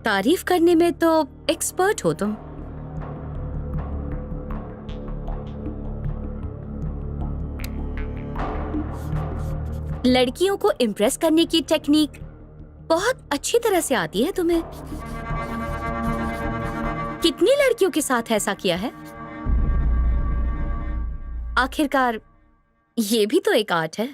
तारीफ करने में तो एक्सपर्ट हो तुम। लड़कियों को इम्प्रेस करने की टेक्निक बहुत अच्छी तरह से आती है तुम्हें। कितनी लड़कियों के साथ ऐसा किया है? आखिरकार ये भी तो एक आर्ट है।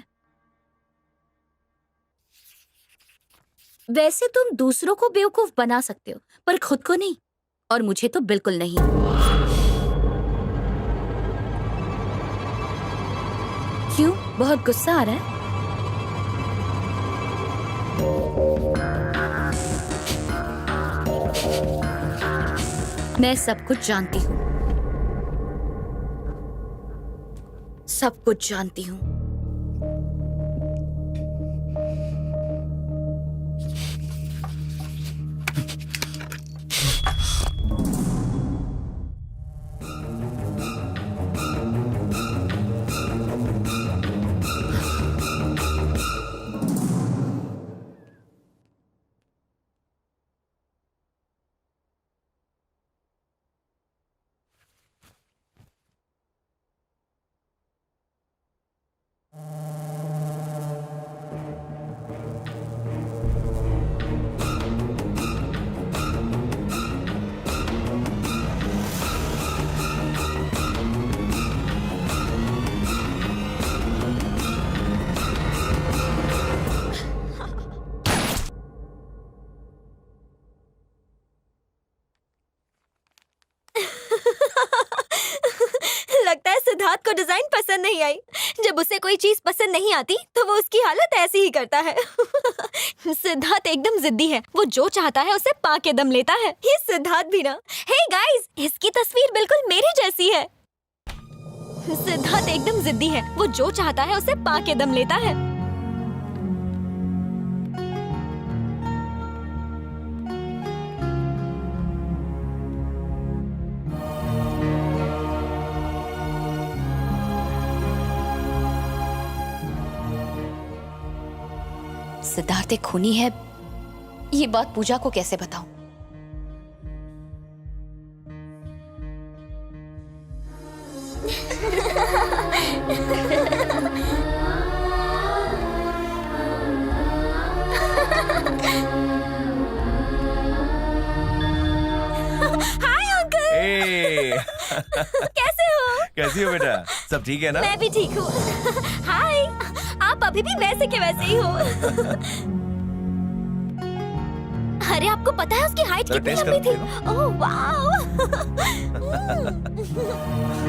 वैसे तुम दूसरों को बेवकूफ बना सकते हो, पर खुद को नहीं, और मुझे तो बिल्कुल नहीं। क्यों, बहुत गुस्सा आ रहा है? मैं सब कुछ जानती हूँ, सब कुछ जानती हूँ। लगता है सिद्धार्थ को डिजाइन पसंद नहीं आई। जब उसे कोई चीज पसंद नहीं आती तो वो उसकी हालत ऐसी ही करता है। सिद्धार्थ एकदम जिद्दी है, वो जो चाहता है उसे पा के दम लेता है। ये सिद्धार्थ भी ना। हे गाइस, इसकी तस्वीर बिल्कुल मेरी जैसी है। सिद्धार्थ एकदम जिद्दी है, वो जो चाहता है उसे पा के दम लेता है। सिद्धार्थ एक खूनी है, ये बात पूजा को कैसे बताऊं? Hi uncle. ए, कैसे हो? कैसी हो बेटा? सब ठीक है ना? मैं भी ठीक हूँ। हाय, आप अभी भी वैसे के वैसे ही हो। अरे आपको पता है उसकी हाइट जरा कितनी टेस्ट लंबी थी? करके ओह वाओ।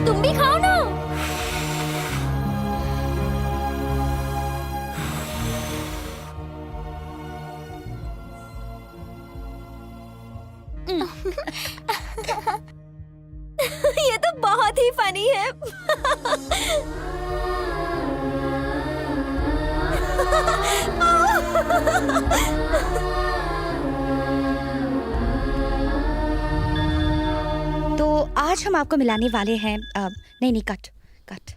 तुम भी खाओ ना। ये तो बहुत ही फनी है। तो आज हम आपको मिलाने वाले हैं नहीं नहीं, कट कट।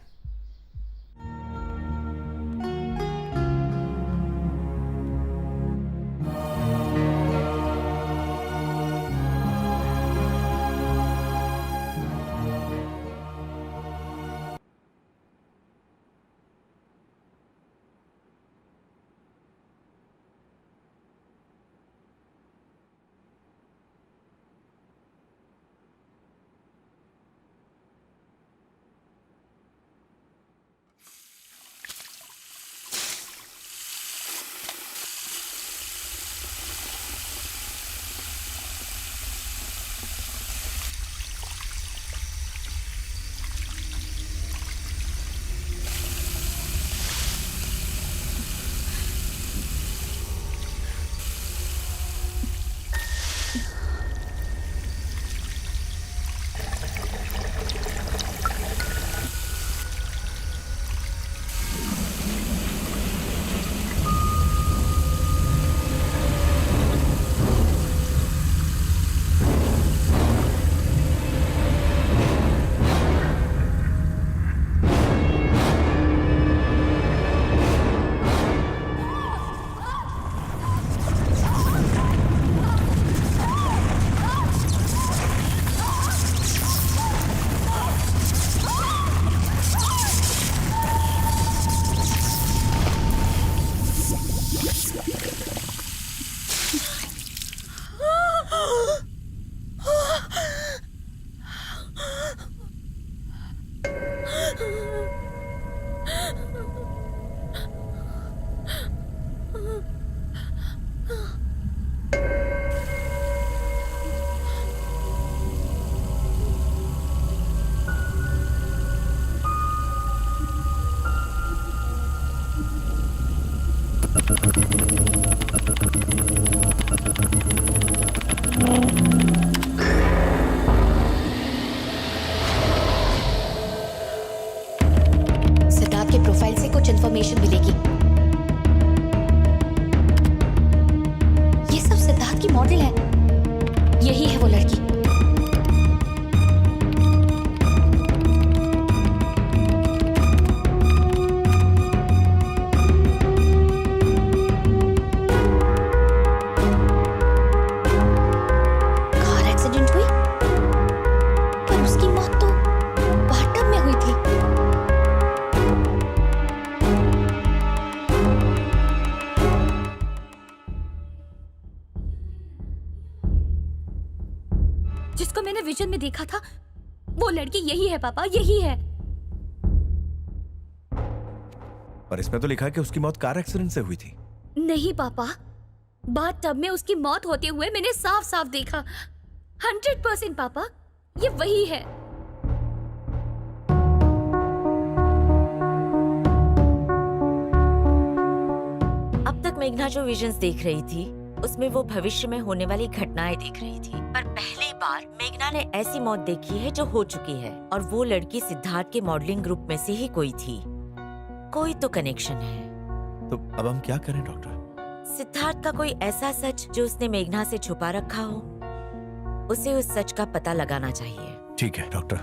सिद्धार्थ के प्रोफाइल से कुछ इंफॉर्मेशन मिलेगी। ये सब सिद्धार्थ की मॉडल है। यही है वो लड़की। कार एक्सीडेंट हुई, पर उसकी मौत तो बाथटब में हुई थी। जिसको मैंने विजन में देखा था वो लड़की यही है पापा, यही है। पर इसमें तो लिखा है कि उसकी मौत कार एक्सीडेंट से हुई थी। नहीं पापा, बाथटब में उसकी मौत होते हुए मैंने साफ साफ देखा। 100% पापा, ये वही है। अब तक मेघना जो विजन्स देख रही थी उसमें वो भविष्य में होने वाली घटनाएं देख रही थी, पर पहली बार मेघना ने ऐसी मौत देखी है जो हो चुकी है, और वो लड़की सिद्धार्थ के मॉडलिंग ग्रुप में से ही कोई थी। कोई तो कनेक्शन है। तो अब हम क्या करें डॉक्टर? सिद्धार्थ का कोई ऐसा सच जो उसने मेघना से छुपा रखा हो, उसे उस सच का पता लगाना चाहिए। ठीक है डॉक्टर।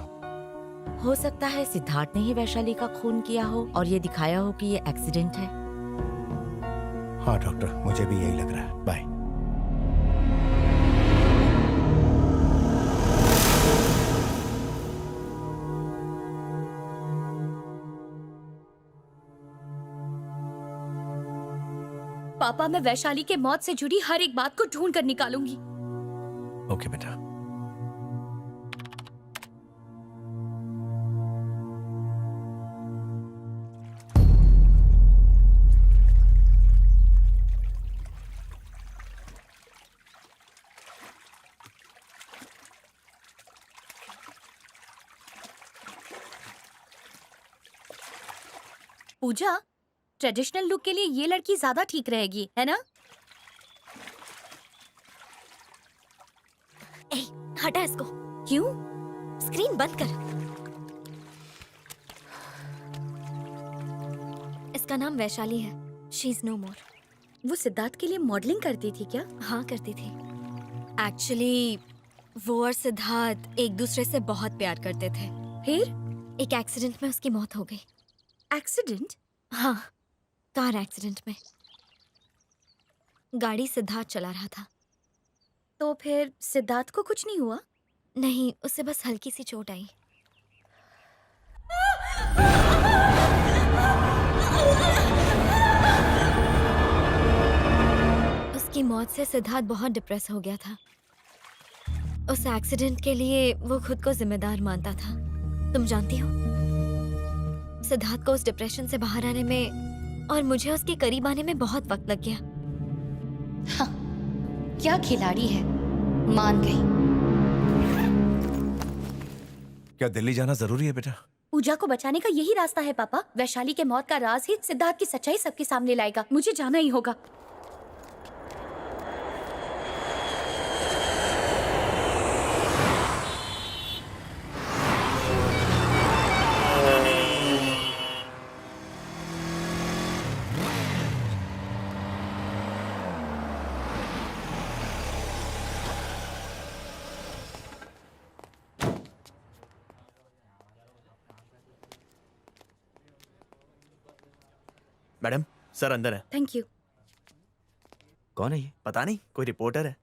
हो सकता है सिद्धार्थ ने ही वैशाली का खून किया हो और ये दिखाया हो कि ये एक्सीडेंट है। हाँ डॉक्टर, मुझे भी यही लग रहा है। बाय। पापा, मैं वैशाली के मौत से जुड़ी हर एक बात को ढूंढ कर निकालूंगी। ओके बेटा। पूजा, ट्रेडिशनल लुक के लिए ये लड़की ज्यादा ठीक रहेगी, है ना? ए, हटा इसको। क्यों? स्क्रीन बंद कर। इसका नाम वैशाली है। शी इज नो मोर। वो सिद्धार्थ के लिए मॉडलिंग करती थी क्या? हाँ, करती थी। एक्चुअली वो और सिद्धार्थ एक दूसरे से बहुत प्यार करते थे। फिर एक एक्सीडेंट में उसकी मौत हो गई। एक्सीडेंट? हाँ, कार एक्सीडेंट में। गाड़ी सिद्धार्थ चला रहा था। तो फिर सिद्धार्थ को कुछ नहीं हुआ? नहीं, उसे बस हल्की सी चोट आई। उसकी मौत से सिद्धार्थ बहुत डिप्रेस हो गया था। उस एक्सीडेंट के लिए वो खुद को जिम्मेदार मानता था। तुम जानती हो, सिद्धार्थ को उस डिप्रेशन से बाहर आने में और मुझे उसके करीब आने में बहुत वक्त लग गया। हाँ, क्या खिलाड़ी है, मान गई। क्या दिल्ली जाना जरूरी है बेटा? पूजा को बचाने का यही रास्ता है पापा। वैशाली के मौत का राज ही सिद्धार्थ की सच्चाई सबके सामने लाएगा। मुझे जाना ही होगा। मैडम, सर अंदर है। Thank you. कौन है ये? पता नहीं, कोई रिपोर्टर है।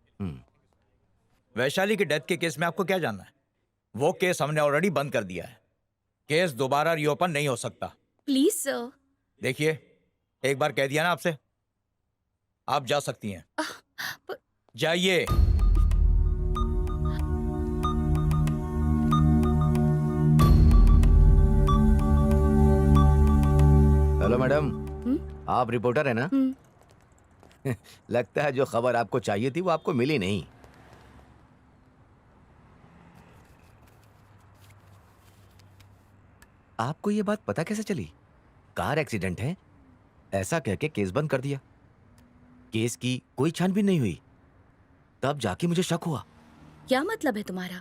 वैशाली की डेथ के केस में आपको क्या जानना है? वो केस हमने ऑलरेडी बंद कर दिया है। केस दोबारा रीओपन नहीं हो सकता। Please sir. देखिए, एक बार कह दिया ना आपसे, आप जा सकती हैं। जाइए। हेलो मैडम, हम्म? आप रिपोर्टर है ना? लगता है जो खबर आपको चाहिए थी वो आपको मिली नहीं। आपको ये बात पता कैसे चली? कार एक्सीडेंट है ऐसा कह के केस बंद कर दिया। केस की कोई छानबीन नहीं हुई। तब जाके मुझे शक हुआ। क्या मतलब है तुम्हारा?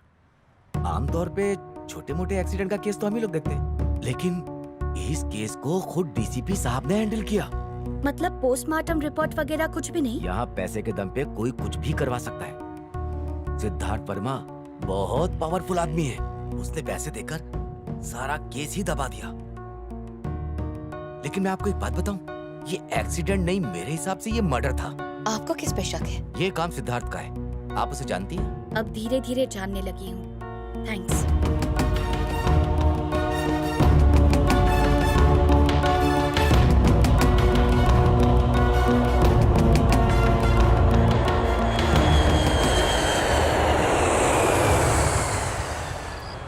आमतौर पे छोटे मोटे एक्सीडेंट का केस तो हम ही लोग देखते हैं, लेकिन इस केस को खुद डीसीपी साहब ने हैंडल किया। मतलब पोस्टमार्टम रिपोर्ट वगैरह कुछ भी नहीं? यहाँ पैसे के दम पे कोई कुछ भी करवा सकता है। सिद्धार्थ वर्मा बहुत पावरफुल आदमी है। उसने पैसे देकर सारा केस ही दबा दिया। लेकिन मैं आपको एक बात बताऊं, ये एक्सीडेंट नहीं, मेरे हिसाब से ये मर्डर था। आपको किस पे शक है? ये काम सिद्धार्थ का है। आप उसे जानती हैं? अब धीरे धीरे जानने लगी हूँ। थैंक्स।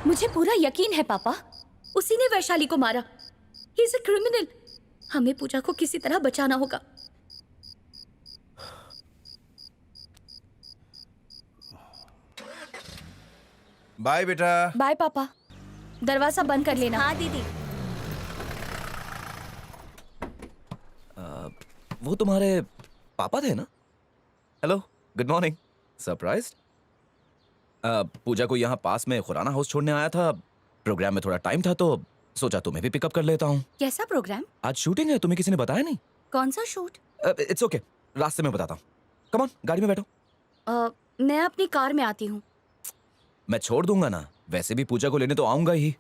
मुझे पूरा यकीन है पापा, उसी ने वैशाली को मारा। He is a criminal. हमें पूजा को किसी तरह बचाना होगा। बाय बेटा। बाय पापा, दरवाजा बंद कर लेना। हाँ दीदी। वो तुम्हारे पापा थे ना? Hello, good morning. सरप्राइज? पूजा को यहाँ पास में खुराना हाउस छोड़ने आया था। प्रोग्राम में थोड़ा टाइम था तो सोचा तुम्हें भी पिकअप कर लेता हूँ। कैसा प्रोग्राम? आज शूटिंग है, तुम्हें किसी ने बताया नहीं? कौन सा शूट? इट्स ओके, रास्ते में बताता हूँ। कम ऑन, गाड़ी में बैठो। मैं अपनी कार में आती हूँ। मैं छोड़ दूंगा ना, वैसे भी पूजा को लेने तो आऊंगा ही।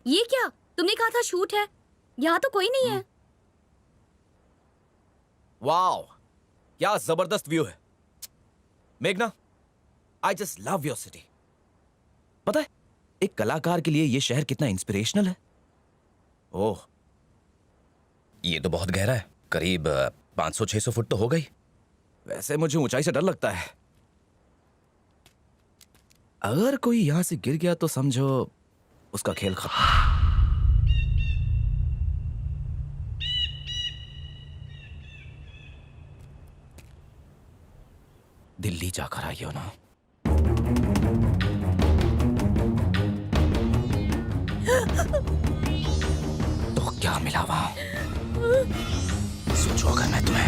ये क्या? तुमने कहा था शूट है, यहाँ तो कोई नहीं है। वाओ, क्या जबरदस्त व्यू है। मेघना, I just love your city. पता है, एक कलाकार के लिए ये शहर कितना इंस्पिरेशनल है। ओह, ये तो बहुत गहरा है, करीब 500-600 फुट तो हो गई। वैसे मुझे ऊंचाई से डर लगता है। अगर कोई यहां से गिर गया तो समझो उसका खेल खत्म। दिल्ली जाकर आई हो ना? तो क्या मिला वहां? सोचो, अगर मैं तुम्हें